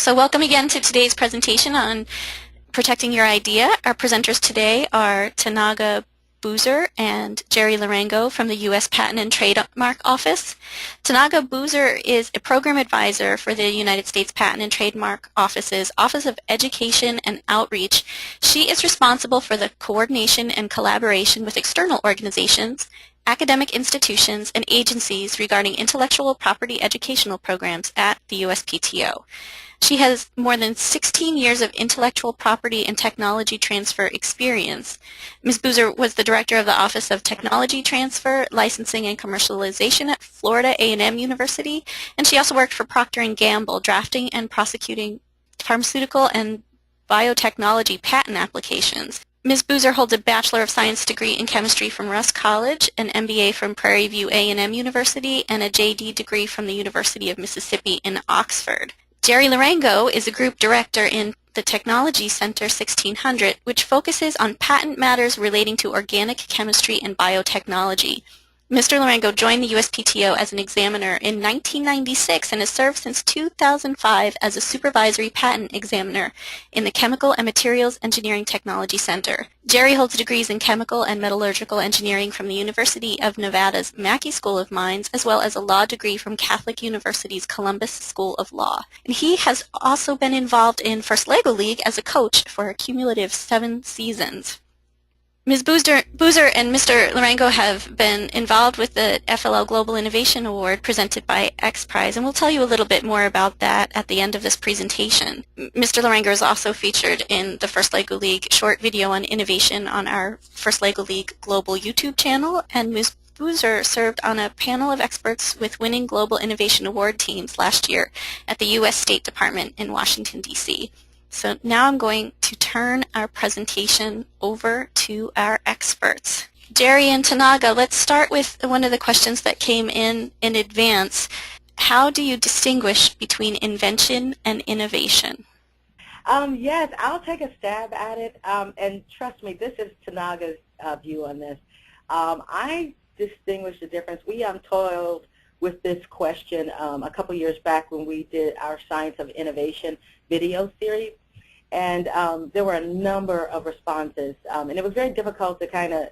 So welcome again to today's presentation on protecting your idea. Our presenters today are Tanaga Boozer and Jerry Lorengo from the U.S. Patent and Trademark Office. Tanaga Boozer is a program advisor for the United States Patent and Trademark Office's Office of Education and Outreach. She is responsible for the coordination and collaboration with external organizations, academic institutions, and agencies regarding intellectual property educational programs at the USPTO. She has more than 16 years of intellectual property and technology transfer experience. Ms. Boozer was the director of the Office of Technology Transfer, Licensing, and Commercialization at Florida A&M University, and she also worked for Procter & Gamble, drafting and prosecuting pharmaceutical and biotechnology patent applications. Ms. Boozer holds a Bachelor of Science degree in Chemistry from Russ College, an MBA from Prairie View A&M University, and a JD degree from the University of Mississippi in Oxford. Jerry Lorengo is a group director in the Technology Center 1600, which focuses on patent matters relating to organic chemistry and biotechnology. Mr. Lorengo joined the USPTO as an examiner in 1996 and has served since 2005 as a supervisory patent examiner in the Chemical and Materials Engineering Technology Center. Jerry holds degrees in Chemical and Metallurgical Engineering from the University of Nevada's Mackey School of Mines, as well as a law degree from Catholic University's Columbus School of Law. And he has also been involved in First Lego League as a coach for a cumulative 7 seasons. Ms. Boozer and Mr. Lorengo have been involved with the FLL Global Innovation Award presented by X Prize, and we'll tell you a little bit more about that at the end of this presentation. Mr. Lorengo is also featured in the First Lego League short video on innovation on our First Lego League Global YouTube channel, and Ms. Boozer served on a panel of experts with winning Global Innovation Award teams last year at the U.S. State Department in Washington, D.C. So now I'm going to turn our presentation over to our experts. Jerry and Tanaga, let's start with one of the questions that came in advance. How do you distinguish between invention and innovation? Yes, I'll take a stab at it, and trust me, this is Tanaga's view on this. I distinguish the difference. We toiled with this question a couple years back when we did our Science of Innovation video series, and there were a number of responses, and it was very difficult to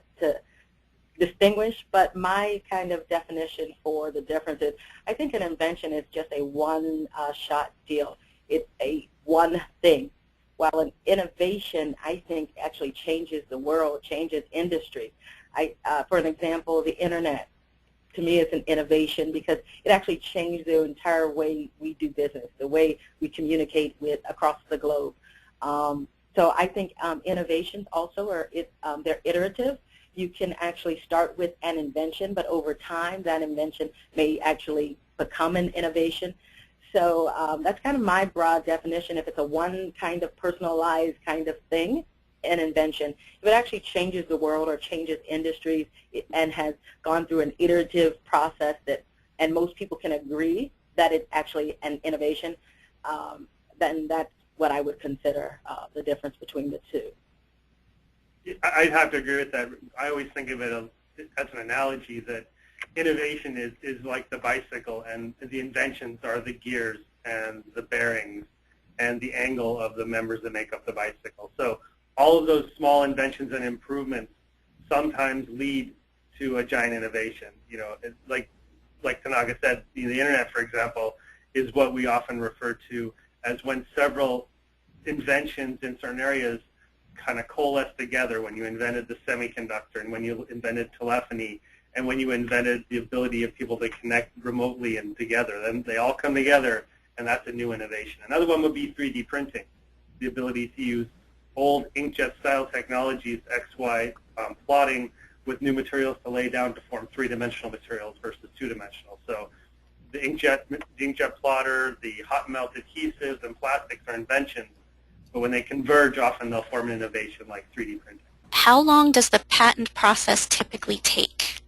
distinguish, but my kind of definition for the difference is I think an invention is just a one-shot deal. It's a one thing, while an innovation, I think, actually changes the world, changes industry. For an example, the Internet, to me, it's an innovation because it actually changed the entire way we do business, the way we communicate with across the globe. So I think innovations also they're iterative. You can actually start with an invention, but over time that invention may actually become an innovation. So that's kind of my broad definition. If it's a one kind of personalized kind of thing, an invention, if it actually changes the world or changes industries and has gone through an iterative process and most people can agree that it's actually an innovation, then that's what I would consider the difference between the two. I'd have to agree with that. I always think of it as an analogy that innovation is like the bicycle, and the inventions are the gears and the bearings and the angle of the members that make up the bicycle. So all of those small inventions and improvements sometimes lead to a giant innovation. You know, like Tanaga said, the Internet, for example, is what we often refer to as when several inventions in certain areas kind of coalesce together, when you invented the semiconductor and when you invented telephony and when you invented the ability of people to connect remotely and together. Then they all come together, and that's a new innovation. Another one would be 3D printing, the ability to use old inkjet-style technologies, XY plotting, with new materials to lay down to form 3-dimensional materials versus 2-dimensional. So the inkjet plotter, the hot melt adhesives, and plastics are inventions, but when they converge, often they'll form an innovation like 3D printing. How long does the patent process typically take?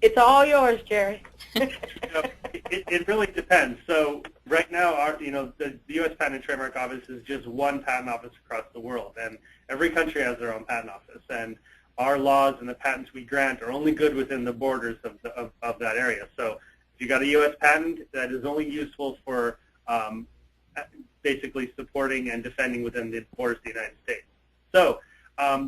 It's all yours, Jerry. It really depends. So right now, the U.S. Patent and Trademark Office is just one patent office across the world, and every country has their own patent office. And our laws and the patents we grant are only good within the borders of that area. So if you got a U.S. patent that is only useful for basically supporting and defending within the borders of the United States. So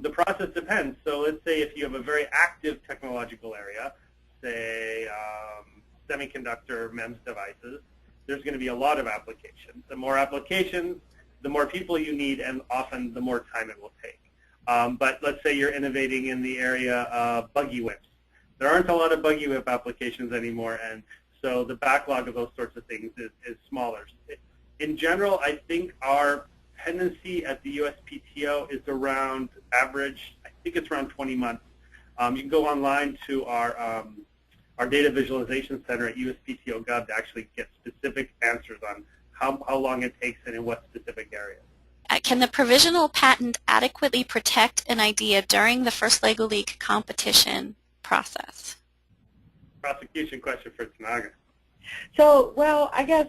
the process depends. So let's say if you have a very active technological area, say semiconductor MEMS devices, there's going to be a lot of applications. The more applications, the more people you need, and often the more time it will take. But let's say you're innovating in the area of buggy whips. There aren't a lot of buggy whip applications anymore, and so the backlog of those sorts of things is smaller. In general, I think our tendency at the USPTO is around average, I think it's around 20 months. You can go online to our data visualization center at USPTO.gov to actually get specific answers on how long it takes and in what specific areas. Can the provisional patent adequately protect an idea during the first LEGO League competition process? Prosecution question for Tanaga. So, well, I guess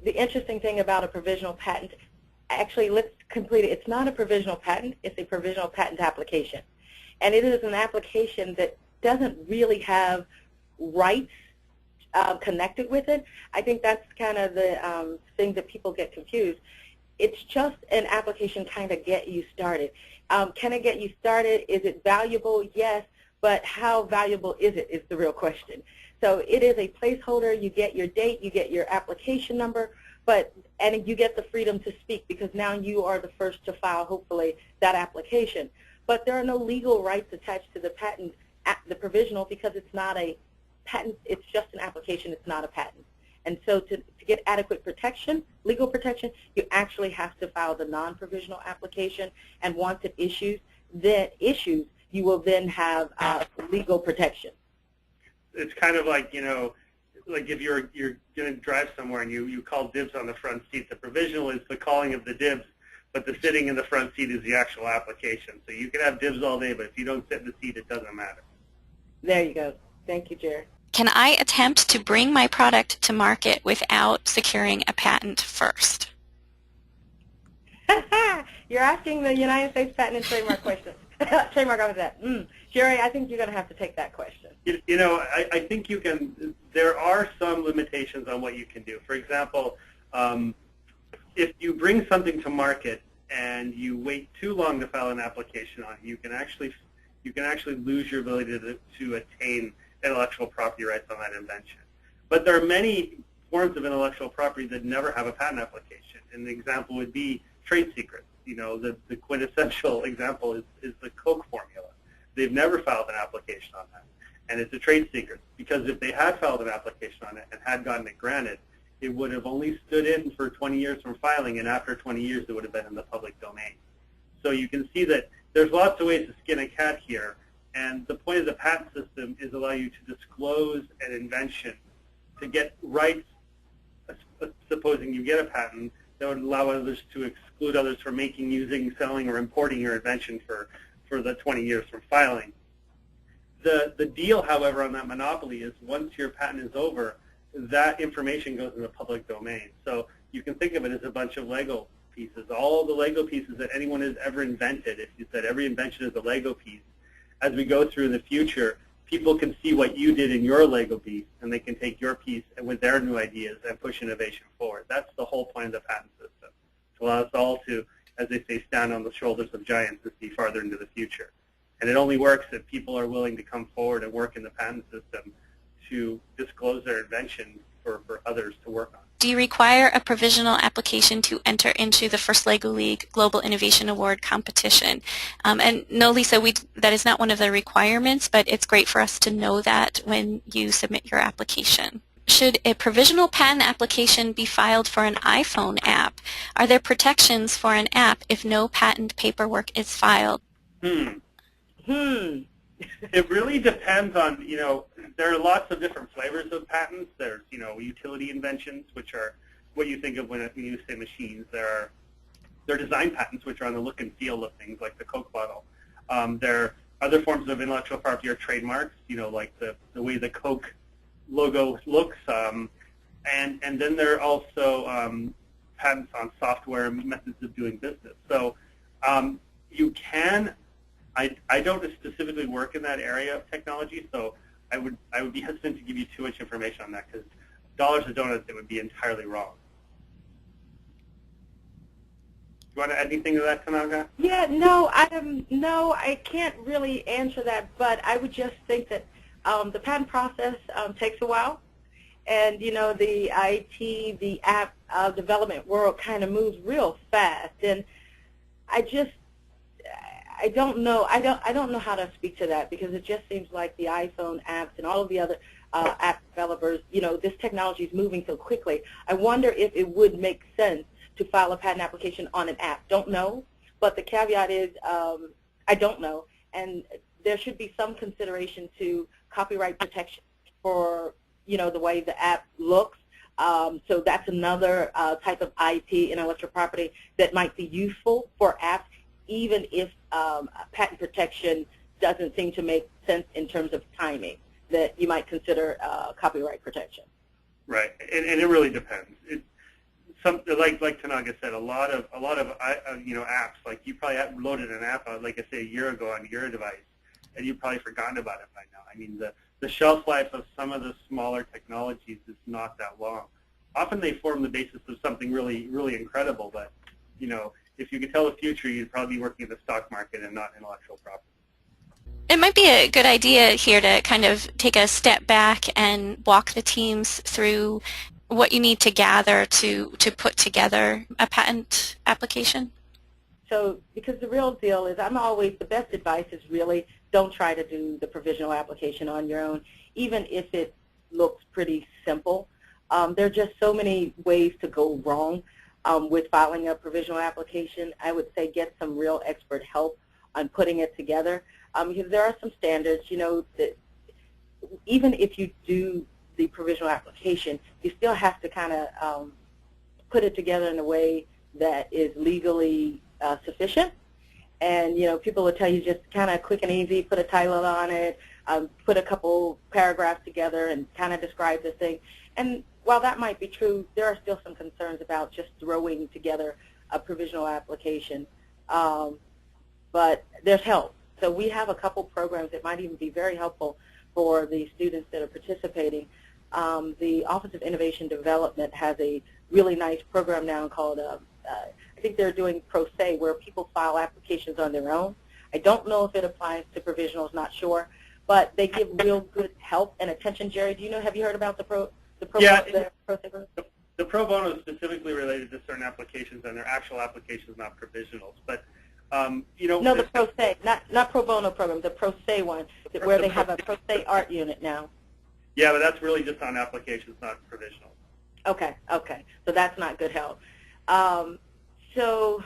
the interesting thing about a provisional patent, actually, let's complete it. It's not a provisional patent. It's a provisional patent application. And it is an application that doesn't really have rights connected with it. I think that's kind of the thing that people get confused. It's just an application kind of get you started. Can it get you started? Is it valuable? Yes, but how valuable is it is the real question. So it is a placeholder. You get your date, you get your application number, and you get the freedom to speak because now you are the first to file, hopefully, that application. But there are no legal rights attached to the patent, the provisional, because it's not a patent. It's just an application. It's not a patent. And so to get adequate protection, legal protection, you actually have to file the non-provisional application. And once it issues, you will then have legal protection. It's kind of like, you know, like if you're going to drive somewhere and you call dibs on the front seat. The provisional is the calling of the dibs, but the sitting in the front seat is the actual application. So you can have dibs all day, but if you don't sit in the seat, it doesn't matter. There you go. Thank you, Jerry. Can I attempt to bring my product to market without securing a patent first? You're asking the United States Patent and Trademark question. Trademark Office that. Jerry, I think you're going to have to take that question. You know, I think you can. There are some limitations on what you can do. For example, if you bring something to market and you wait too long to file an application on it, you can actually lose your ability to attain intellectual property rights on that invention. But there are many forms of intellectual property that never have a patent application. And the example would be trade secrets. You know, the quintessential example is the Coke formula. They've never filed an application on that. And it's a trade secret because if they had filed an application on it and had gotten it granted, it would have only stood in for 20 years from filing, and after 20 years it would have been in the public domain. So you can see that there's lots of ways to skin a cat here. And the point of the patent system is allow you to disclose an invention to get rights, supposing you get a patent, that would allow others to exclude others from making, using, selling, or importing your invention for the 20 years from filing. The deal, however, on that monopoly is once your patent is over, that information goes in the public domain. So you can think of it as a bunch of Lego pieces. All the Lego pieces that anyone has ever invented, if you said every invention is a Lego piece, as we go through in the future, people can see what you did in your Lego piece, and they can take your piece and with their new ideas and push innovation forward. That's the whole point of the patent system, to allow us all to, as they say, stand on the shoulders of giants and see farther into the future. And it only works if people are willing to come forward and work in the patent system to disclose their invention for others to work on. Do you require a provisional application to enter into the first LEGO League Global Innovation Award competition? And no, Lisa, that is not one of the requirements, but it's great for us to know that when you submit your application. Should a provisional patent application be filed for an iPhone app? Are there protections for an app if no patent paperwork is filed? It really depends on, you know, there are lots of different flavors of patents. There's, you know, utility inventions, which are what you think of when you say machines. There are design patents, which are on the look and feel of things, like the Coke bottle. There are other forms of intellectual property or trademarks, you know, like the way the Coke logo looks. And then there are also patents on software and methods of doing business. So you can. I don't specifically work in that area of technology, so I would be hesitant to give you too much information on that because dollars to donuts, it would be entirely wrong. want to add anything to that, Tanaga? Yeah, no, I can't really answer that, but I would just think that the patent process takes a while, and the IT, the app development world kind of moves real fast, and I don't know. I don't know how to speak to that, because it just seems like the iPhone apps and all of the other app developers, this technology is moving so quickly. I wonder if it would make sense to file a patent application on an app. Don't know, but the caveat is I don't know, and there should be some consideration to copyright protection for the way the app looks. So that's another type of IP, intellectual property, that might be useful for apps, even if patent protection doesn't seem to make sense in terms of timing, that you might consider copyright protection. Right, and it really depends. Like Tanaga said, a lot of apps, like you probably loaded an app out, like I say, a year ago on your device, and you've probably forgotten about it by now. I mean, the shelf life of some of the smaller technologies is not that long. Often they form the basis of something really, really incredible, but if you could tell the future, you'd probably be working in the stock market and not intellectual property. It might be a good idea here to kind of take a step back and walk the teams through what you need to gather to put together a patent application. So, because the real deal is, the best advice is really don't try to do the provisional application on your own, even if it looks pretty simple. There are just so many ways to go wrong with filing a provisional application. I would say get some real expert help on putting it together, because there are some standards, that even if you do the provisional application, you still have to kind of put it together in a way that is legally sufficient. And people will tell you just kind of quick and easy, put a title on it, put a couple paragraphs together and kind of describe the thing. And while that might be true, there are still some concerns about just throwing together a provisional application. But there's help. So we have a couple programs that might even be very helpful for the students that are participating. The Office of Innovation Development has a really nice program now called, I think they're doing Pro Se, where people file applications on their own. I don't know if it applies to provisionals, not sure, but they give real good help and attention. Jerry, have you heard about the Pro Se group? The pro bono is specifically related to certain applications, and they're actual applications, not provisionals. But no, the Pro Se, not pro bono program, the Pro Se one, where they have a Pro Se art unit now. Yeah, but that's really just on applications, not provisionals. Okay. So that's not good help. So,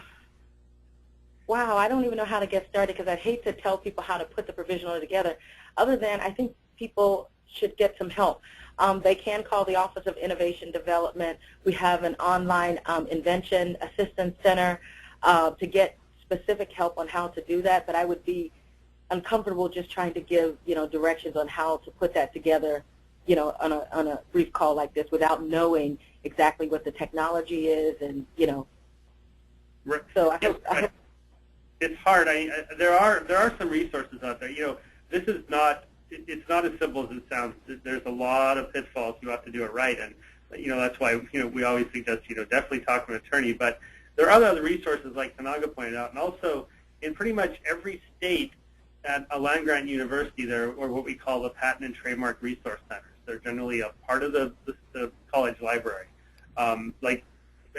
wow, I don't even know how to get started, because I hate to tell people how to put the provisional together, other than I think people should get some help. They can call the Office of Innovation Development. We have an online invention assistance center to get specific help on how to do that, but I would be uncomfortable just trying to give directions on how to put that together on a brief call like this without knowing exactly what the technology is, and Right. So I hope it's hard. There are some resources out there. This is not. It's not as simple as it sounds. There's a lot of pitfalls. You have to do it right, and that's why we always suggest definitely talk to an attorney. But there are other resources, like Tanaga pointed out, and also in pretty much every state at a land-grant university, there are what we call the Patent and Trademark Resource Centers. They're generally a part of the college library. Like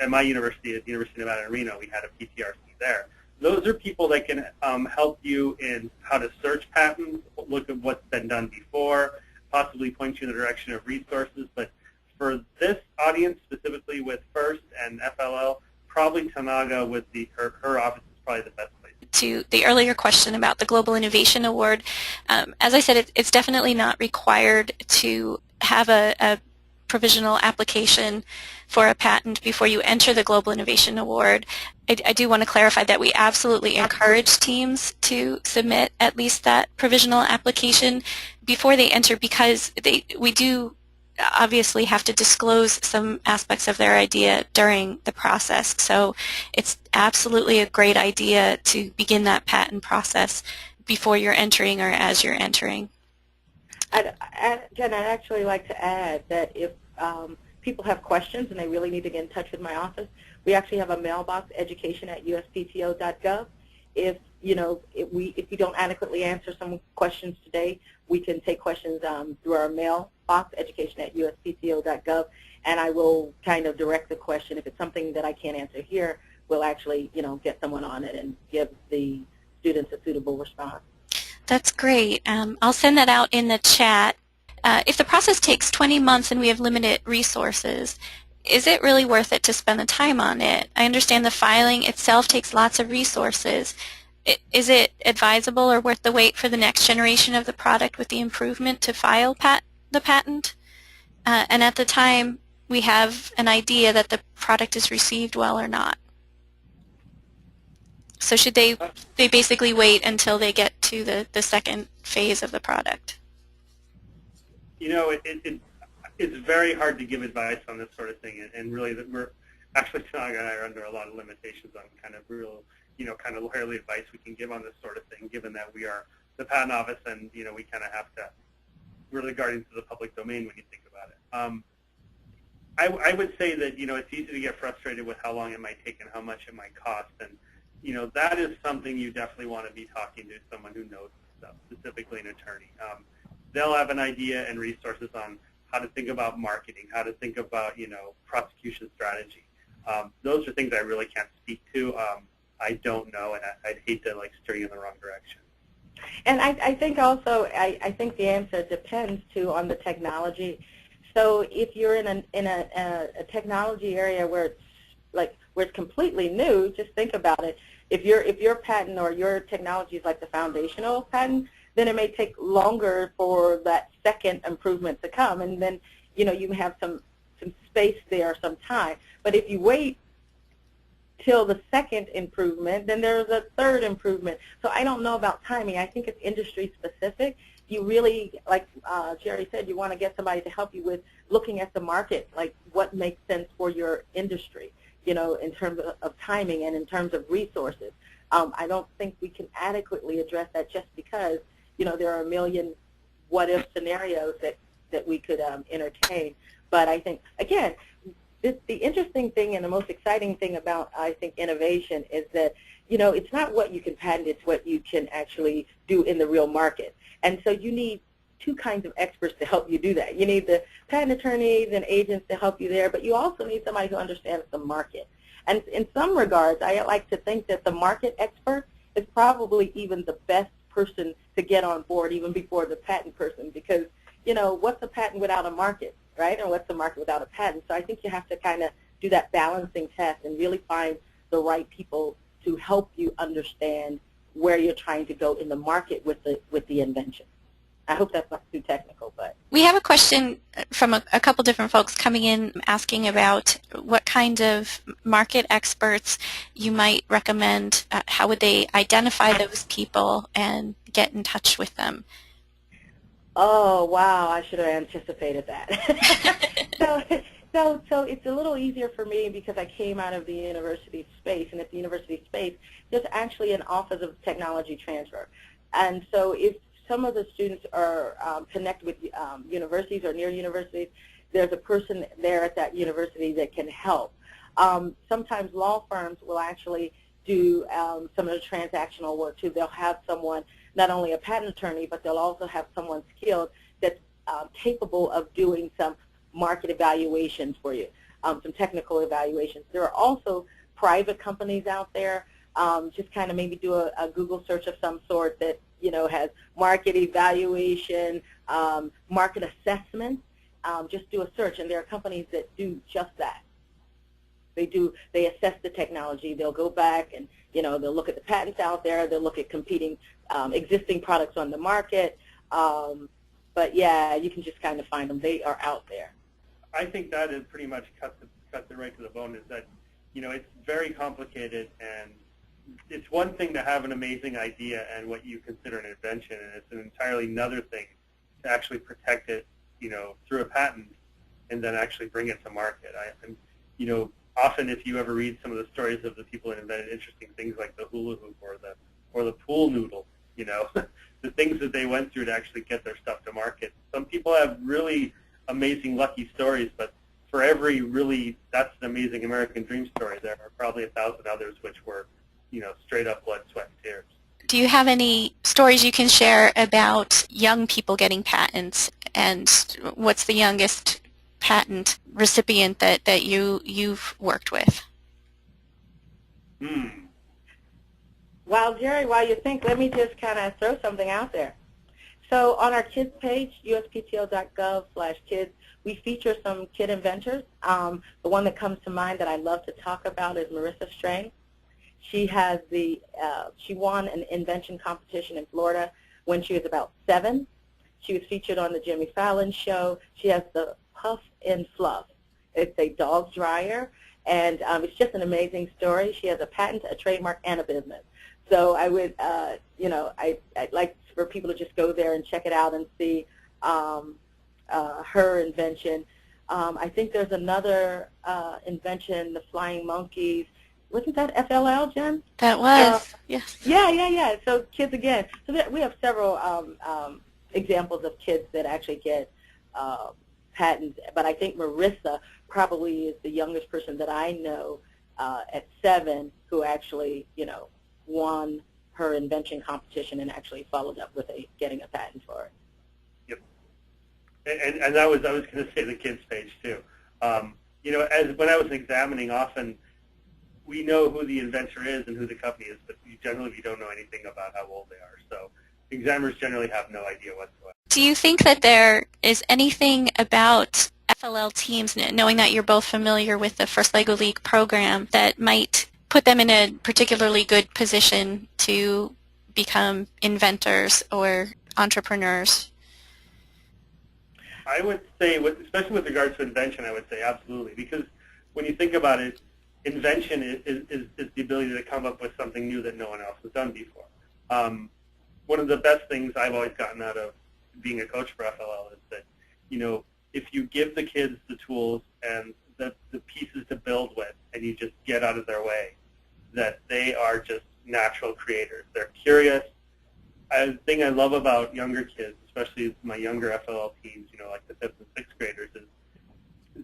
at my university, at the University of Nevada, Reno, we had a PTRC there. Those are people that can help you in how to search patents, look at what's been done before, possibly point you in the direction of resources. But for this audience, specifically with FIRST and FLL, probably Tanaga with her office is probably the best place. To the earlier question about the Global Innovation Award, as I said, it's definitely not required to have a provisional application for a patent before you enter the Global Innovation Award. I do want to clarify that we absolutely encourage teams to submit at least that provisional application before they enter, because we do obviously have to disclose some aspects of their idea during the process. So it's absolutely a great idea to begin that patent process before you're entering or as you're entering. Jen, I'd actually like to add that if people have questions and they really need to get in touch with my office, we actually have a mailbox, education@uspto.gov. If if we don't adequately answer some questions today, we can take questions through our mailbox, education@uspto.gov, and I will kind of direct the question. If it's something that I can't answer here, we'll actually get someone on it and give the students a suitable response. That's great. I'll send that out in the chat. If the process takes 20 months and we have limited resources, is it really worth it to spend the time on it? I understand the filing itself takes lots of resources. Is it advisable or worth the wait for the next generation of the product with the improvement to file the patent? And at the time, we have an idea that the product is received well or not. So should they basically wait until they get to the second phase of the product? It's very hard to give advice on this sort of thing, and really that we're actually, Tanaga and I are under a lot of limitations on kind of real, kind of lawyerly advice we can give on this sort of thing, given that we are the patent office and, we kind of have to, really guardians of the public domain when you think about it. I would say that, it's easy to get frustrated with how long it might take and how much it might cost, and, that is something you definitely want to be talking to someone who knows stuff, specifically an attorney. They'll have an idea and resources on how to think about marketing, how to think about, prosecution strategy. Those are things I really can't speak to. I don't know, and I'd hate to steer you in the wrong direction. And I think also, I think the answer depends too on the technology. So if you're in a technology area where it's completely new, just think about it. If your patent or your technology is like the foundational patent, then it may take longer for that second improvement to come, and then you have some space there, some time. But if you wait till the second improvement, then there's a third improvement. So I don't know about timing. I think it's industry specific. You really, like Jerry said, you want to get somebody to help you with looking at the market, like what makes sense for your industry, in terms of timing and in terms of resources. I don't think we can adequately address that just because there are a million what-if scenarios that we could entertain. But I think, again, the interesting thing and the most exciting thing about, I think, innovation is that, it's not what you can patent, it's what you can actually do in the real market. And so you need two kinds of experts to help you do that. You need the patent attorneys and agents to help you there, but you also need somebody who understands the market. And in some regards, I like to think that the market expert is probably even the best person to get on board even before the patent person, because what's a patent without a market, right? And what's a market without a patent? So I think you have to kind of do that balancing test and really find the right people to help you understand where you're trying to go in the market with the invention. I hope that's not too technical, but. We have a question from a couple different folks coming in asking about what kind of market experts you might recommend. How would they identify those people and get in touch with them? Oh, wow, I should have anticipated that. So it's a little easier for me because I came out of the university space, and at the university space, there's actually an Office of Technology Transfer. And so if some of the students are connected with universities or near universities, there's a person there at that university that can help. Sometimes law firms will actually do some of the transactional work too. They'll have someone, not only a patent attorney, but they'll also have someone skilled that's capable of doing some market evaluations for you, some technical evaluations. There are also private companies out there. Just kind of maybe do a Google search of some sort that has market evaluation, market assessment. Just do a search, and there are companies that do just that. They assess the technology. They'll go back and they'll look at the patents out there. They'll look at competing existing products on the market. But yeah, you can just kind of find them. They are out there. I think that is pretty much cuts it right to the bone. Is that it's very complicated, and it's one thing to have an amazing idea and what you consider an invention, and it's an entirely another thing to actually protect it, through a patent, and then actually bring it to market. Often if you ever read some of the stories of the people that invented interesting things like the hula hoop or the pool noodle, the things that they went through to actually get their stuff to market. Some people have really amazing, lucky stories, but for every really, that's an amazing American dream story, there are probably 1,000 others which were, straight up blood, sweat, and tears. Do you have any stories you can share about young people getting patents, and what's the youngest patent recipient that you've worked with? Well, Jerry, while you think, let me just kind of throw something out there. So on our kids page, uspto.gov/kids, we feature some kid inventors. The one that comes to mind that I love to talk about is Marissa Strang. She has she won an invention competition in Florida when she was about 7. She was featured on the Jimmy Fallon show. She has the Puff and Fluff. It's a dog dryer, and it's just an amazing story. She has a patent, a trademark, and a business. So I would, I'd like for people to just go there and check it out and see her invention. I think there's another invention, the flying monkeys. Wasn't that FLL, Jen? That was, yes. Yeah. So kids again. So we have several examples of kids that actually get patents, but I think Marissa probably is the youngest person that I know at 7 who actually, won her invention competition and actually followed up with getting a patent for it. Yep. And I was going to say the kids page too. As when I was examining, often we know who the inventor is and who the company is, but generally we don't know anything about how old they are. So examiners generally have no idea whatsoever. Do you think that there is anything about FLL Teams, knowing that you're both familiar with the First Lego League program, that might put them in a particularly good position to become inventors or entrepreneurs? I would say, especially with regards to invention, I would say absolutely, because when you think about it, invention is the ability to come up with something new that no one else has done before. One of the best things I've always gotten out of being a coach for FLL is that, if you give the kids the tools and the pieces to build with, and you just get out of their way, that they are just natural creators. They're curious. The thing I love about younger kids, especially my younger FLL teams, like the 5th and 6th graders, is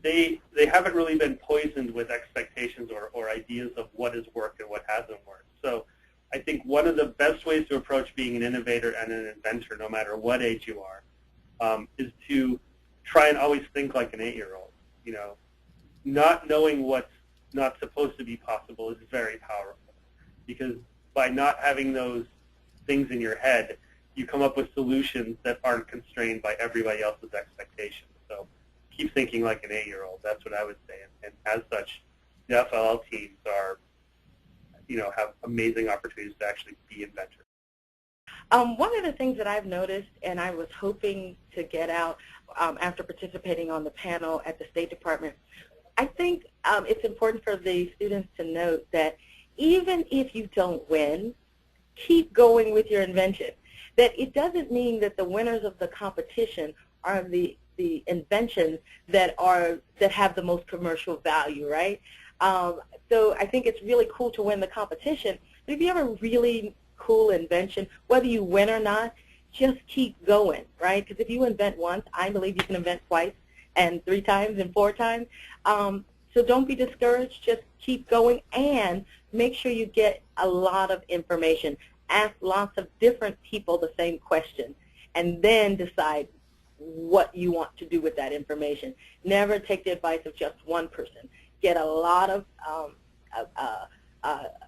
they haven't really been poisoned with expectations or ideas of what has worked and what hasn't worked. So I think one of the best ways to approach being an innovator and an inventor, no matter what age you are, is to try and always think like an 8-year-old. Not knowing what's not supposed to be possible is very powerful, because by not having those things in your head, you come up with solutions that aren't constrained by everybody else's expectations. So keep thinking like an 8-year-old. That's what I would say. And as such, the FLL teams are, have amazing opportunities to actually be inventors. One of the things that I've noticed, and I was hoping to get out after participating on the panel at the State Department, I think it's important for the students to note that even if you don't win, keep going with your invention. That it doesn't mean that the winners of the competition are the inventions that have the most commercial value, right? So I think it's really cool to win the competition. But if you have a really cool invention, whether you win or not, just keep going, right? Because if you invent once, I believe you can invent twice and 3 times and 4 times. So don't be discouraged. Just keep going and make sure you get a lot of information. Ask lots of different people the same question, and then decide what you want to do with that information. Never take the advice of just one person. Get a lot of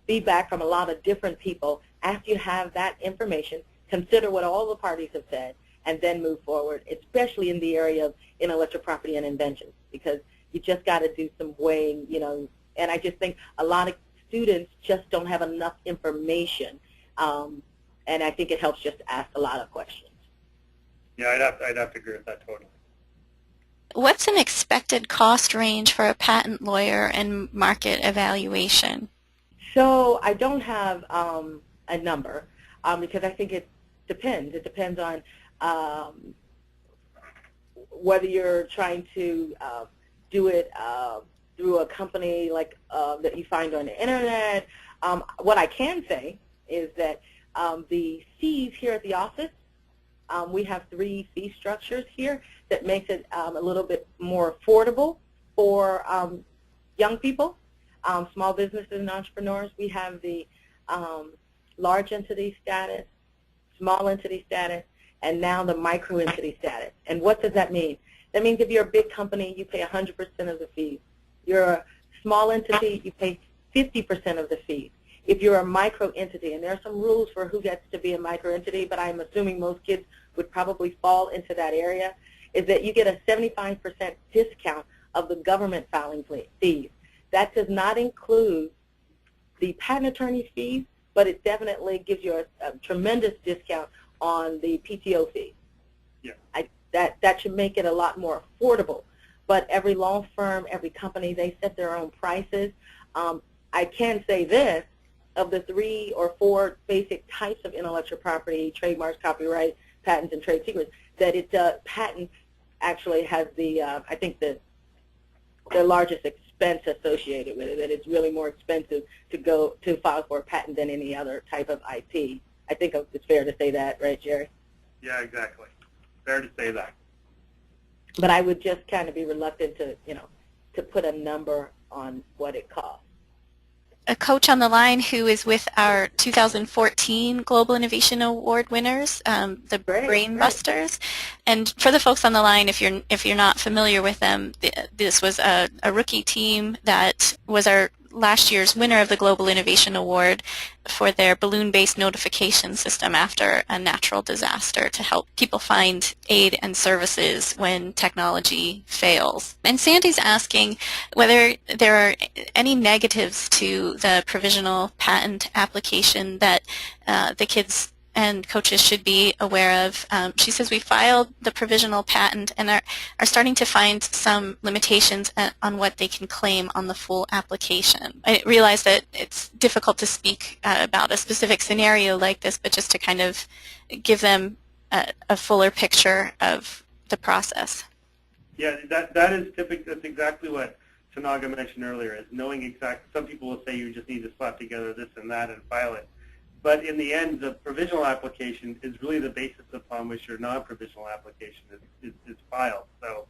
feedback from a lot of different people. After you have that information, consider what all the parties have said, and then move forward, especially in the area of intellectual property and inventions, because you just got to do some weighing, and I just think a lot of students just don't have enough information, and I think it helps just to ask a lot of questions. Yeah, I'd have to agree with that totally. What's an expected cost range for a patent lawyer and market evaluation? So I don't have a number because I think it depends. It depends on whether you're trying to do it through a company like that you find on the internet. What I can say is that the fees here at the office, we have 3 fee structures here that makes it a little bit more affordable For young people, small businesses and entrepreneurs, we have the large entity status, small entity status, and now the micro entity status. And what does that mean? That means if you're a big company, you pay 100% of the fees. You're a small entity, you pay 50% of the fees. If you're a micro entity, and there are some rules for who gets to be a micro entity, but I'm assuming most kids would probably fall into that area, is that you get a 75% discount of the government filing fees. That does not include the patent attorney's fees, but it definitely gives you a tremendous discount on the PTO fee. Yeah. That should make it a lot more affordable. But every law firm, every company, they set their own prices. I can say this, of the 3 or 4 basic types of intellectual property, trademarks, copyright, patents, and trade secrets, that patent actually has the, I think the largest expense associated with it, that it's really more expensive to file for a patent than any other type of IP. I think it's fair to say that, right, Jerry? Yeah, exactly. Fair to say that. But I would just kind of be reluctant to, to put a number on what it costs. A coach on the line who is with our 2014 Global Innovation Award winners, the Brain Busters. And for the folks on the line, if you're not familiar with them, this was a rookie team that was our last year's winner of the Global Innovation Award for their balloon-based notification system after a natural disaster to help people find aid and services when technology fails. And Sandy's asking whether there are any negatives to the provisional patent application that the kids and coaches should be aware of. She says we filed the provisional patent and are starting to find some limitations on what they can claim on the full application. I realize that it's difficult to speak about a specific scenario like this, but just to kind of give them a fuller picture of the process. Yeah, that is typical. That's exactly what Tanaga mentioned earlier, is knowing exactly. Some people will say you just need to slap together this and that and file it. But in the end, the provisional application is really the basis upon which your non-provisional application is filed. So,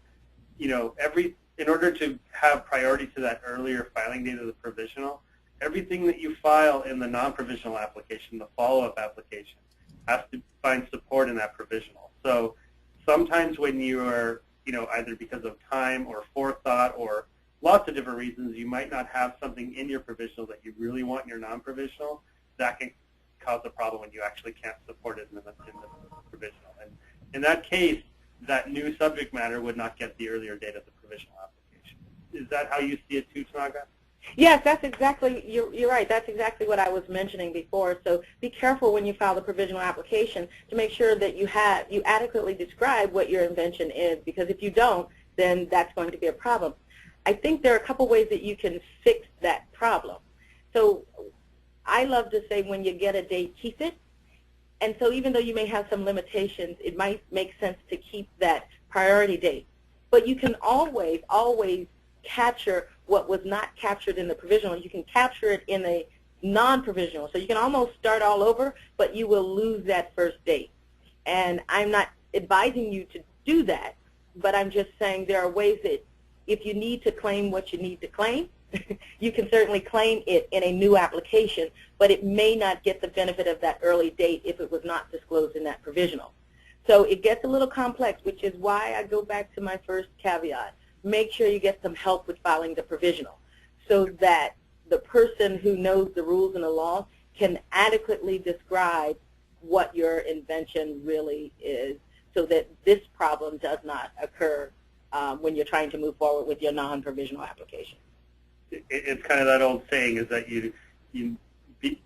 in order to have priority to that earlier filing date of the provisional, everything that you file in the non-provisional application, the follow-up application, has to find support in that provisional. So sometimes when you are, either because of time or forethought or lots of different reasons, you might not have something in your provisional that you really want in your non-provisional. That can cause a problem when you actually can't support it in the provisional. And in that case, that new subject matter would not get the earlier date of the provisional application. Is that how you see it too, Tanaga? Yes, that's exactly, you're right, that's exactly what I was mentioning before. So be careful when you file the provisional application to make sure that you adequately describe what your invention is, because if you don't, then that's going to be a problem. I think there are a couple ways that you can fix that problem. So I love to say when you get a date, keep it. And so even though you may have some limitations, it might make sense to keep that priority date. But you can always capture what was not captured in the provisional. You can capture it in a non-provisional. So you can almost start all over, but you will lose that first date. And I'm not advising you to do that, but I'm just saying there are ways that if you need to claim what you need to claim, you can certainly claim it in a new application, but it may not get the benefit of that early date if it was not disclosed in that provisional. So it gets a little complex, which is why I go back to my first caveat. Make sure you get some help with filing the provisional so that the person who knows the rules and the law can adequately describe what your invention really is so that this problem does not occur when you're trying to move forward with your non-provisional application. It's kind of that old saying, is that you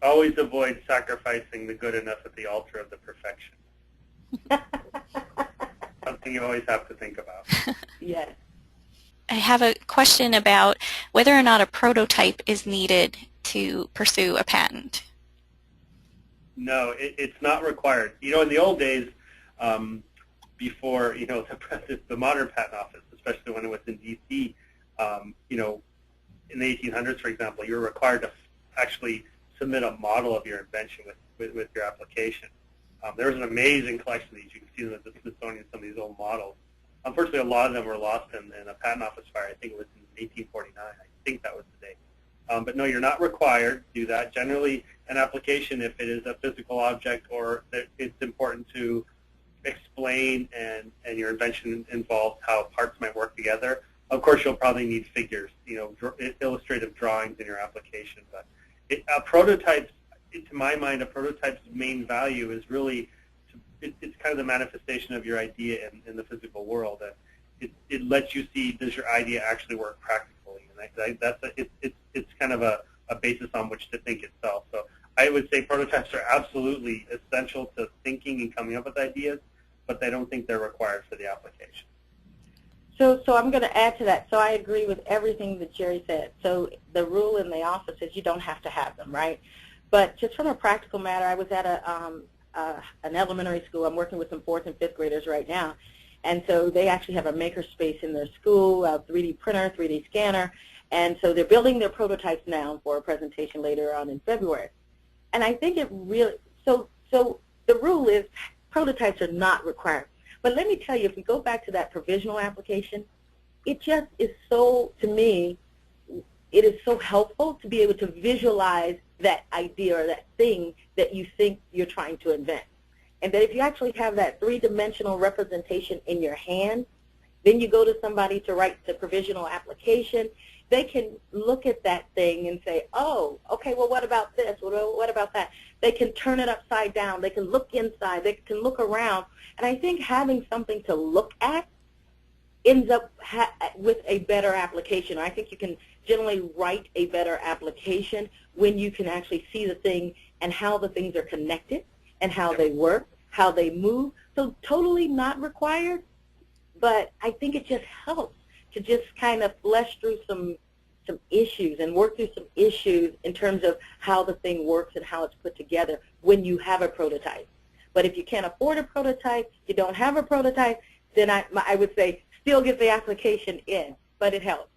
always avoid sacrificing the good enough at the altar of the perfection. Something you always have to think about. Yes. I have a question about whether or not a prototype is needed to pursue a patent. No, it's not required. In the old days, before the modern patent office, especially when it was in D.C., in the 1800s, for example, you were required to actually submit a model of your invention with your application. There was an amazing collection of these. You can see them at the Smithsonian, some of these old models. Unfortunately, a lot of them were lost in a patent office fire. I think it was in 1849. I think that was the date. But no, you're not required to do that. Generally, an application, if it is a physical object or it's important to explain and your invention involves how parts might work together, of course you'll probably need figures, illustrative drawings in your application. But prototypes, to my mind, a prototype's main value is really, it's kind of the manifestation of your idea in the physical world. And it lets you see, does your idea actually work practically? And it's kind of a basis on which to think itself. So I would say prototypes are absolutely essential to thinking and coming up with ideas, but I don't think they're required for the application. So I'm going to add to that. So I agree with everything that Jerry said. So the rule in the office is you don't have to have them, right? But just from a practical matter, I was at an elementary school. I'm working with some 4th and 5th graders right now. And so they actually have a maker space in their school, a 3D printer, 3D scanner. And so they're building their prototypes now for a presentation later on in February. And I think it really, so the rule is prototypes are not required. But let me tell you, if we go back to that provisional application, it just is so, to me, it is so helpful to be able to visualize that idea or that thing that you think you're trying to invent. And that if you actually have that 3-dimensional representation in your hand, then you go to somebody to write the provisional application, they can look at that thing and say, oh, okay, well, what about this? What about that? They can turn it upside down. They can look inside. They can look around. And I think having something to look at ends up with a better application. I think you can generally write a better application when you can actually see the thing and how the things are connected and how they work, how they move. So totally not required, but I think it just helps to just kind of flesh through some issues and work through some issues in terms of how the thing works and how it's put together when you have a prototype. But if you can't afford a prototype, you don't have a prototype, then I would say still get the application in, but it helps.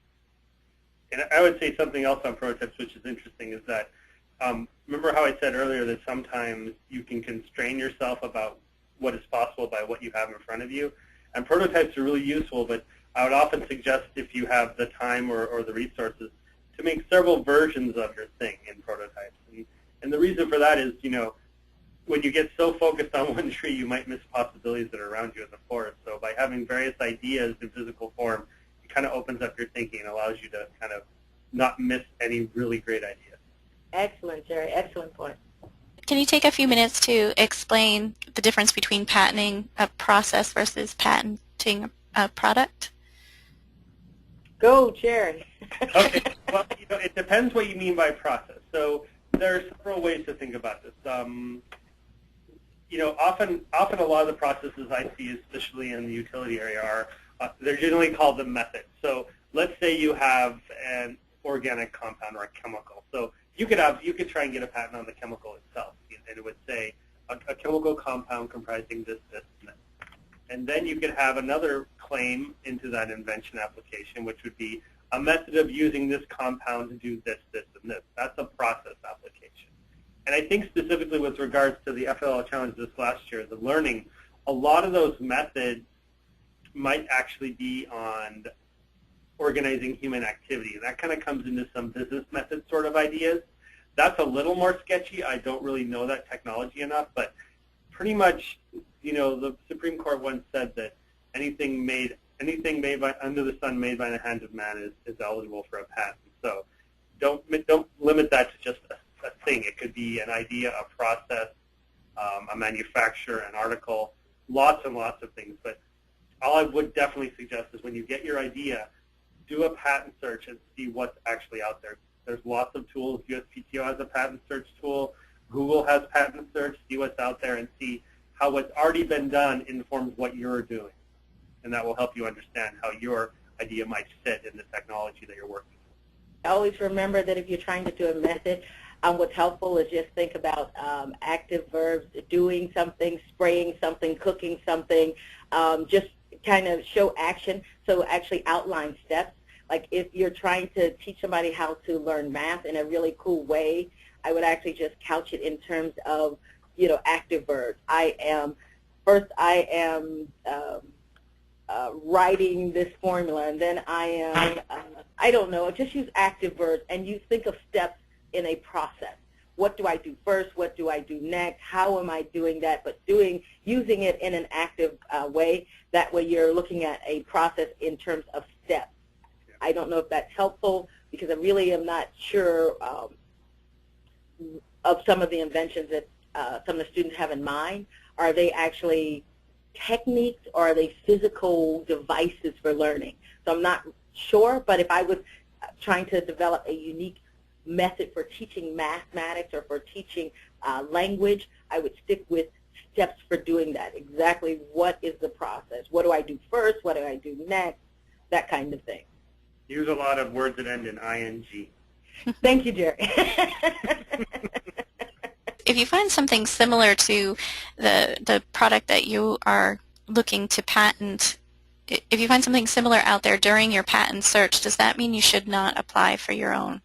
And I would say something else on prototypes which is interesting is that, remember how I said earlier that sometimes you can constrain yourself about what is possible by what you have in front of you? And prototypes are really useful, but I would often suggest if you have the time or the resources to make several versions of your thing in prototypes. And the reason for that is, when you get so focused on one tree, you might miss possibilities that are around you in the forest. So by having various ideas in physical form, it kind of opens up your thinking and allows you to kind of not miss any really great ideas. Excellent, Jerry. Excellent point. Can you take a few minutes to explain the difference between patenting a process versus patenting a product? Go, Jerry. Okay. Well, it depends what you mean by process. So there are several ways to think about this. Often a lot of the processes I see, especially in the utility area, are they're generally called the method. So let's say you have an organic compound or a chemical. So you could try and get a patent on the chemical itself, and it would say a chemical compound comprising this, this, and this. And then you could have another claim into that invention application, which would be a method of using this compound to do this, this, and this. That's a process application. And I think specifically with regards to the FLL challenge this last year, the learning, a lot of those methods might actually be on organizing human activity. And that kind of comes into some business method sort of ideas. That's a little more sketchy. I don't really know that technology enough, but pretty much, the Supreme Court once said that anything made by under the sun made by the hand of man is eligible for a patent. So don't limit that to just a thing. It could be an idea, a process, a manufacturer, an article, lots and lots of things. But all I would definitely suggest is when you get your idea, do a patent search and see what's actually out there. There's lots of tools. USPTO has a patent search tool. Google has patent search. See what's out there and see how what's already been done informs what you're doing. And that will help you understand how your idea might fit in the technology that you're working with. Always remember that if you're trying to do a method, what's helpful is just think about active verbs, doing something, spraying something, cooking something, just kind of show action, so actually outline steps. Like if you're trying to teach somebody how to learn math in a really cool way, I would actually just couch it in terms of, writing this formula, and then I am, I don't know, just use active verbs, and you think of steps in a process. What do I do first? What do I do next? How am I doing that? But using it in an active way. That way you're looking at a process in terms of steps. I don't know if that's helpful because I really am not sure of some of the inventions that some of the students have in mind. Are they actually techniques or are they physical devices for learning? So I'm not sure, but if I was trying to develop a unique method for teaching mathematics or for teaching language, I would stick with steps for doing that. Exactly what is the process? What do I do first? What do I do next? That kind of thing. Use a lot of words that end in ing. Thank you, Jerry. If you find something similar to the product that you are looking to patent, if you find something similar out there during your patent search, does that mean you should not apply for your own?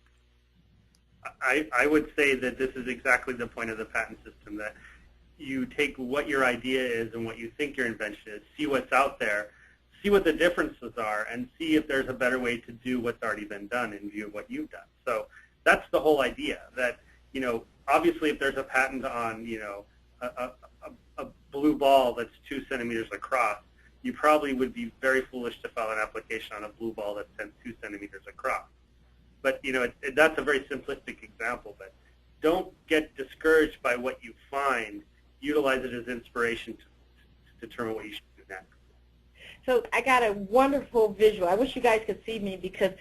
I would say that this is exactly the point of the patent system, that you take what your idea is and what you think your invention is, see what's out there, see what the differences are, and see if there's a better way to do what's already been done in view of what you've done. So that's the whole idea, that, you know, obviously if there's a patent on, you know, a blue ball that's 2 centimeters across, you probably would be very foolish to file an application on a blue ball that's 2 centimeters across. But, you know, that's a very simplistic example, but don't get discouraged by what you find. Utilize it as inspiration to determine what you should do next. So I got a wonderful visual. I wish you guys could see me because,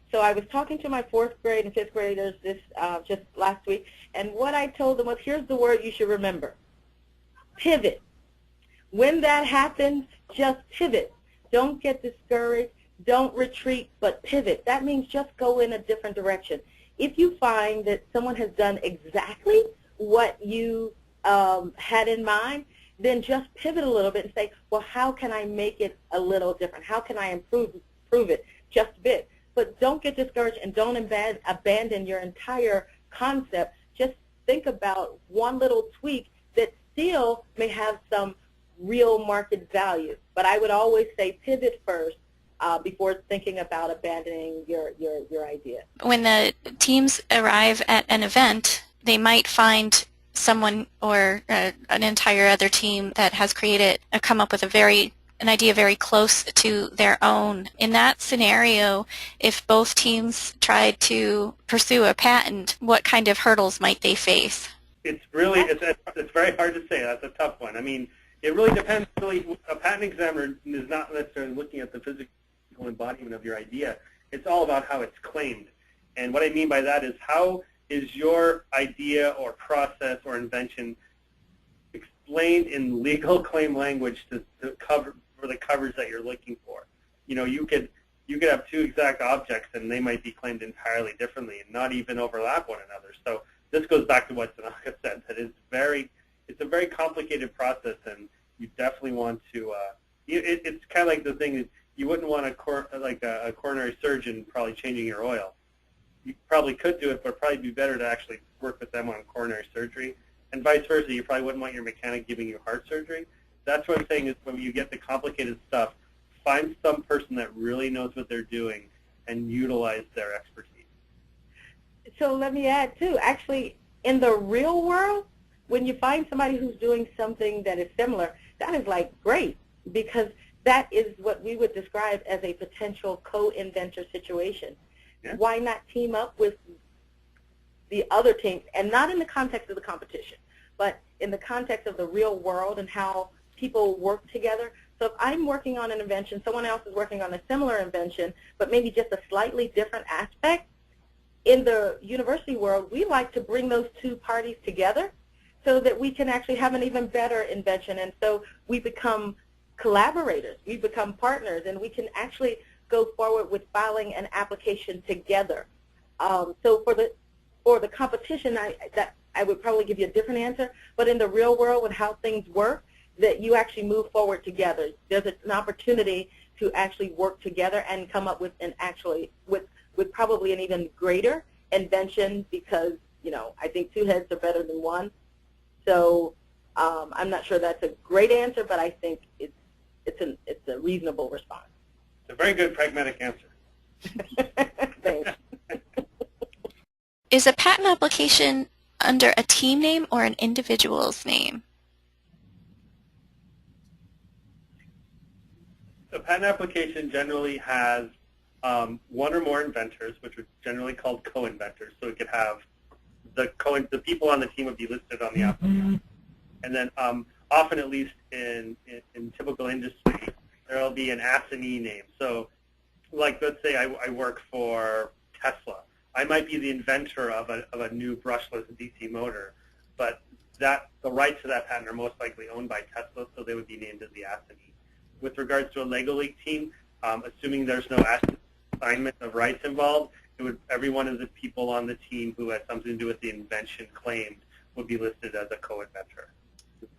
so I was talking to my 4th grade and 5th graders this just last week, and what I told them was, here's the word you should remember: pivot. When that happens, just pivot. Don't get discouraged. Don't retreat, but pivot. That means just go in a different direction. If you find that someone has done exactly what you had in mind, then just pivot a little bit and say, well, how can I make it a little different? How can I improve it just a bit? But don't get discouraged and don't abandon your entire concept. Just think about one little tweak that still may have some real market value. But I would always say pivot first before thinking about abandoning your idea. When the teams arrive at an event, they might find someone or an entire other team that has come up with an idea very close to their own. In that scenario, if both teams tried to pursue a patent, what kind of hurdles might they face? It's really, it's very hard to say. That's a tough one. I mean, it really depends. Really, a patent examiner is not necessarily looking at the physical embodiment of your idea. It's all about how it's claimed. And what I mean by that is, how is your idea or process or invention explained in legal claim language to cover for the coverage that you're looking for? You know, you could have 2 exact objects and they might be claimed entirely differently and not even overlap one another. So this goes back to what Tanaga said, that it's a very complicated process, and you definitely want to. It's kind of like the thing that you wouldn't want a coronary surgeon probably changing your oil. You probably could do it, but it'd probably be better to actually work with them on coronary surgery. And vice versa, you probably wouldn't want your mechanic giving you heart surgery. That's what I'm saying, is when you get the complicated stuff, find some person that really knows what they're doing and utilize their expertise. So let me add, too, actually, in the real world, when you find somebody who's doing something that is similar, that is like great, because that is what we would describe as a potential co-inventor situation. Yeah. Why not team up with the other teams, and not in the context of the competition, but in the context of the real world and how people work together. So if I'm working on an invention, someone else is working on a similar invention, but maybe just a slightly different aspect, in the university world, we like to bring those 2 parties together so that we can actually have an even better invention. And so we become collaborators, we become partners, and we can actually go forward with filing an application together. So for the competition, I would probably give you a different answer, but in the real world with how things work, that you actually move forward together. There's an opportunity to actually work together and come up with with probably an even greater invention, because, you know, I think 2 heads are better than 1. So I'm not sure that's a great answer, but I think it's a reasonable response. It's a very good pragmatic answer. Thanks. Is a patent application under a team name or an individual's name? A patent application generally has one or more inventors, which are generally called co-inventors. So it could have the people on the team would be listed on the application. And then often, at least in typical industry, there will be an assignee name. So like, let's say I work for Tesla. I might be the inventor of a new brushless DC motor, but the rights to that patent are most likely owned by Tesla, so they would be named as the assignee. With regards to a Lego League team, assuming there's no assignment of rights involved, every one of the people on the team who had something to do with the invention claimed would be listed as a co-inventor.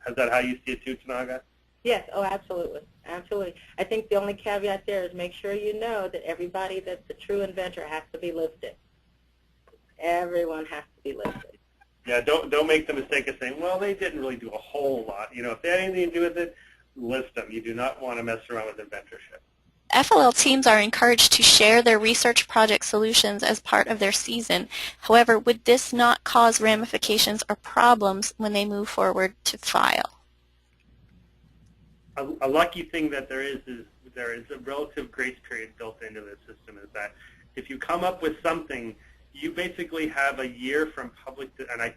Is that how you see it too, Tanaga? Yes, oh, absolutely, absolutely. I think the only caveat there is make sure you know that everybody that's a true inventor has to be listed. Everyone has to be listed. Yeah, don't make the mistake of saying, well, they didn't really do a whole lot. You know, if they had anything to do with it, list them. You do not want to mess around with inventorship. FLL teams are encouraged to share their research project solutions as part of their season. However, would this not cause ramifications or problems when they move forward to file? A lucky thing that there is a relative grace period built into the system, is that if you come up with something, you basically have a year from public, and I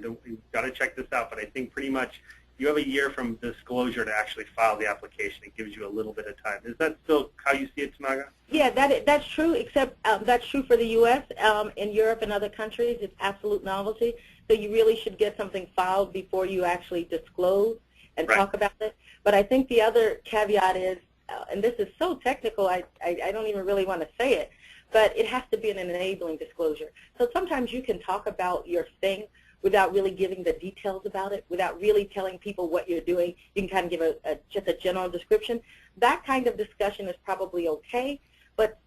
don't, you've got to check this out, but I think pretty much you have a year from disclosure to actually file the application. It gives you a little bit of time. Is that still how you see it, Tanaga? Yeah, that's true, except that's true for the U.S. In Europe and other countries, it's absolute novelty. So you really should get something filed before you actually disclose and talk about it. But I think the other caveat is, and this is so technical, I don't even really want to say it, but it has to be an enabling disclosure. So sometimes you can talk about your thing without really giving the details about it, without really telling people what you're doing. You can kind of give just a general description. That kind of discussion is probably okay, but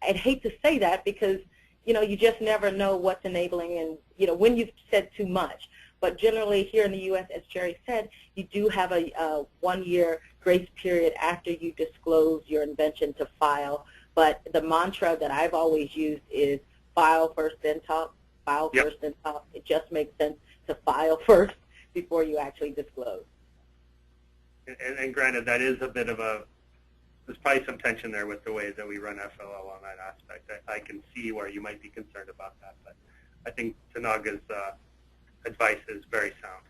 I'd hate to say that because, you know, you just never know what's enabling and, you know, when you've said too much. But generally here in the U.S., as Jerry said, you do have a one-year grace period after you disclose your invention to file. But the mantra that I've always used is file first, then talk. File first, then talk. It just makes sense to file first before you actually disclose. And granted, that is a bit of there's probably some tension there with the way that we run FLL on that aspect. I can see where you might be concerned about that, but I think Tanaga's advice is very sound.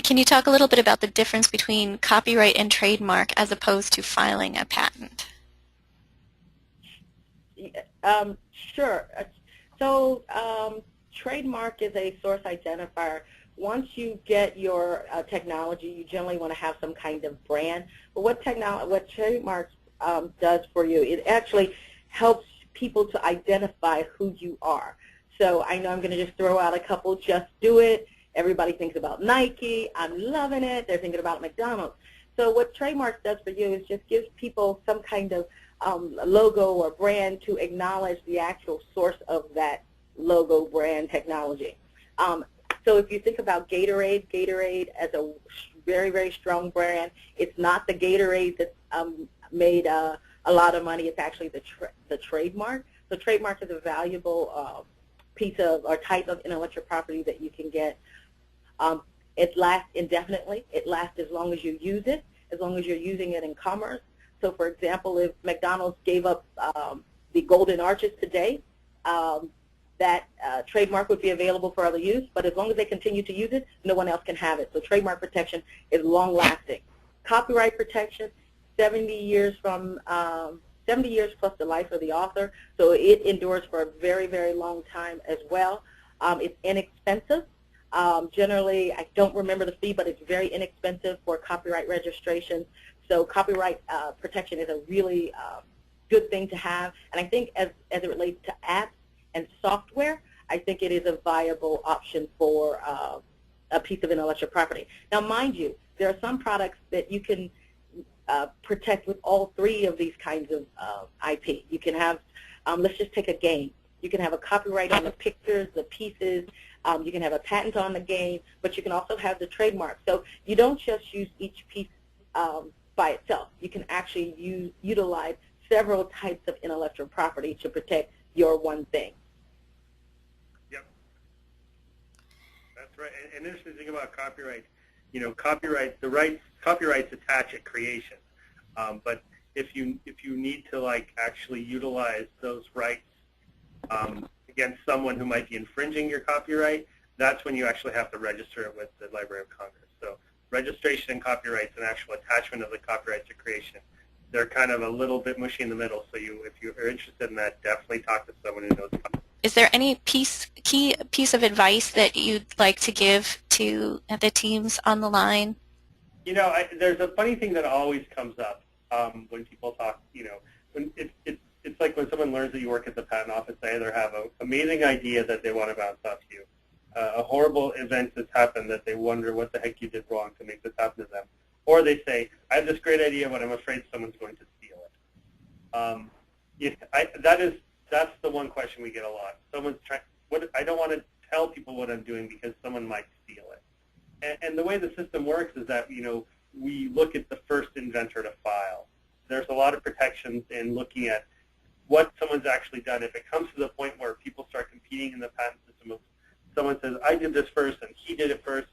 Can you talk a little bit about the difference between copyright and trademark as opposed to filing a patent? Sure. So trademark is a source identifier. Once you get your technology, you generally want to have some kind of brand. But what trademark does for you, it actually helps people to identify who you are. So I know I'm going to just throw out a couple. Just Do It. Everybody thinks about Nike. I'm loving it. They're thinking about McDonald's. So what trademark does for you is just gives people some kind of logo or brand to acknowledge the actual source of that logo, brand, technology. So if you think about Gatorade as a very, very strong brand, it's not the Gatorade that made a lot of money. It's actually the trademark. So trademark is a valuable piece of or type of intellectual property that you can get. It lasts indefinitely. It lasts as long as you use it, as long as you're using it in commerce. So, for example, if McDonald's gave up the golden arches today, that trademark would be available for other use, but as long as they continue to use it, no one else can have it. So trademark protection is long-lasting. Copyright protection, 70 years plus the life of the author, so it endures for a very, very long time as well. It's inexpensive. Generally, I don't remember the fee, but it's very inexpensive for copyright registration. So copyright protection is a really good thing to have. And I think as it relates to apps and software, I think it is a viable option for a piece of intellectual property. Now, mind you, there are some products that you can protect with all three of these kinds of IP. You can have, let's just take a game. You can have a copyright on the pictures, the pieces. You can have a patent on the game, but you can also have the trademark. So you don't just use each piece by itself. You can actually utilize several types of intellectual property to protect your one thing. Yep. That's right. And interesting thing about copyright, you know, copyrights attach at creation. But if you need to like actually utilize those rights against someone who might be infringing your copyright, that's when you actually have to register it with the Library of Congress. So registration and copyrights and actual attachment of the copyright to creation, they're kind of a little bit mushy in the middle. So if you are interested in that, definitely talk to someone who knows about it. Is there any key piece of advice that you'd like to give to the teams on the line? You know, there's a funny thing that always comes up when people talk. You know, when it's like when someone learns that you work at the patent office, they either have an amazing idea that they want to bounce off you, a horrible event that's happened that they wonder what the heck you did wrong to make this happen to them, or they say, I have this great idea, but I'm afraid someone's going to steal it. That's the one question we get a lot. Someone's trying. I don't want to tell people what I'm doing because someone might steal it. And the way the system works is that, you know, we look at the first inventor to file. There's a lot of protections in looking at what someone's actually done. If it comes to the point where people start competing in the patent system, of someone says, I did this first, and he did it first,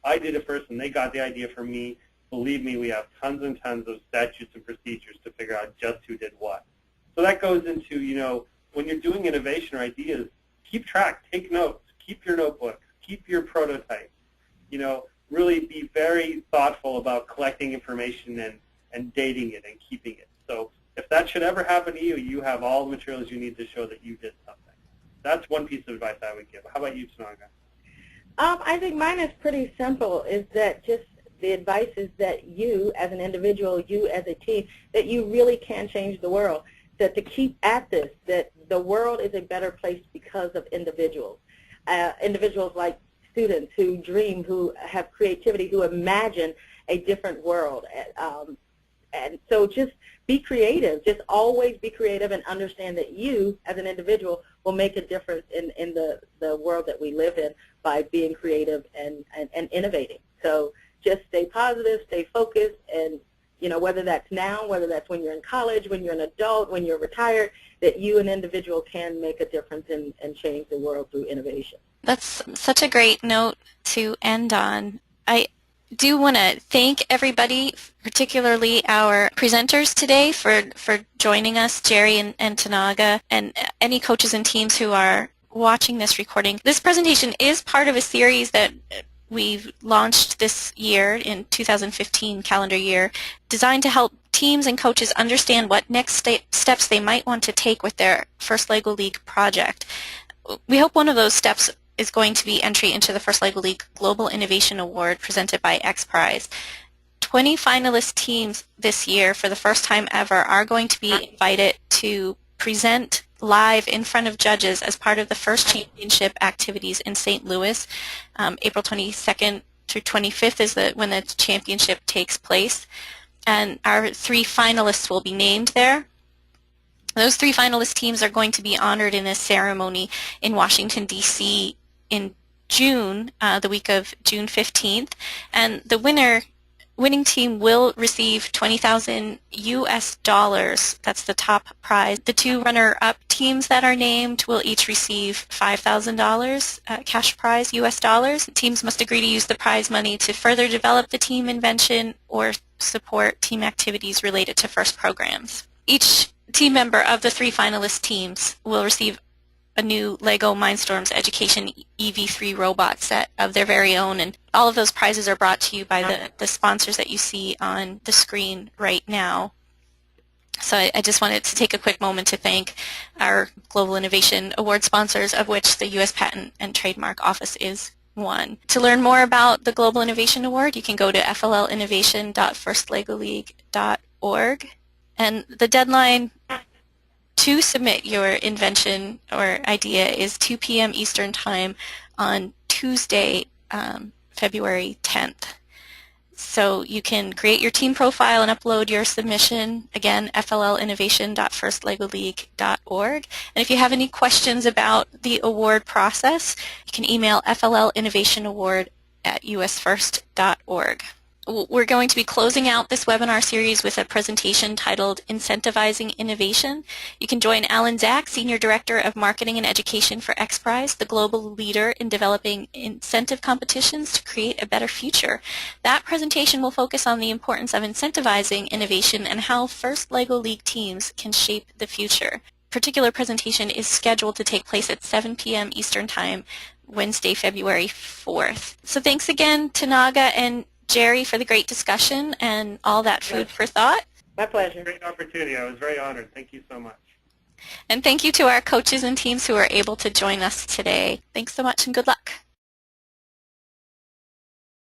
I did it first, and they got the idea from me, believe me, we have tons and tons of statutes and procedures to figure out just who did what. So that goes into, you know, when you're doing innovation or ideas, keep track, take notes, keep your notebooks, keep your prototypes. You know, really be very thoughtful about collecting information and dating it and keeping it. So if that should ever happen to you, you have all the materials you need to show that you did something. That's one piece of advice I would give. How about you, Tanaga? I think mine is pretty simple, is that just the advice is that you as an individual, you as a team, that you really can change the world, that to keep at this, that the world is a better place because of individuals. Individuals like students who dream, who have creativity, who imagine a different world. And so just be creative. Just always be creative and understand that you, as an individual, will make a difference in the world that we live in by being creative and innovating. So just stay positive, stay focused, and you know, whether that's now, whether that's when you're in college, when you're an adult, when you're retired, that you, an individual, can make a difference and change the world through innovation. That's such a great note to end on. I do want to thank everybody, particularly our presenters today, for joining us, Jerry and Tanaga, and any coaches and teams who are watching this recording. This presentation is part of a series that we've launched this year in 2015 calendar year, designed to help teams and coaches understand what next steps they might want to take with their first LEGO League project. We hope one of those steps is going to be entry into the first LEGO League Global Innovation Award presented by X Prize. 20 finalist teams this year, for the first time ever, are going to be invited to present live in front of judges as part of the first championship activities in St. Louis. April 22nd through 25th is when the championship takes place. And our 3 finalists will be named there. Those 3 finalist teams are going to be honored in a ceremony in Washington, D.C. in June, the week of June 15th. And the winning team will receive $20,000 US. That's the top prize. The 2 runner-up teams that are named will each receive $5,000 cash prize US dollars. Teams must agree to use the prize money to further develop the team invention or support team activities related to FIRST programs. Each team member of the 3 finalist teams will receive a new LEGO Mindstorms Education EV3 robot set of their very own, and all of those prizes are brought to you by the sponsors that you see on the screen right now. So I just wanted to take a quick moment to thank our Global Innovation Award sponsors, of which the U.S. Patent and Trademark Office is one. To learn more about the Global Innovation Award, you can go to fllinnovation.firstlegoleague.org. And the deadline to submit your invention or idea is 2 p.m. Eastern Time on Tuesday, February 10th. So you can create your team profile and upload your submission. Again, fllinnovation.firstlegoleague.org. And if you have any questions about the award process, you can email fllinnovationaward@usfirst.org. We're going to be closing out this webinar series with a presentation titled Incentivizing Innovation. You can join Alan Zach, Senior Director of Marketing and Education for XPRIZE, the global leader in developing incentive competitions to create a better future. That presentation will focus on the importance of incentivizing innovation and how first LEGO League teams can shape the future. Particular presentation is scheduled to take place at 7 p.m. Eastern Time, Wednesday, February 4th. So thanks again, Tanaga and Jerry, for the great discussion and all that food for thought. My pleasure. Great opportunity. I was very honored. Thank you so much. And thank you to our coaches and teams who are able to join us today. Thanks so much and good luck.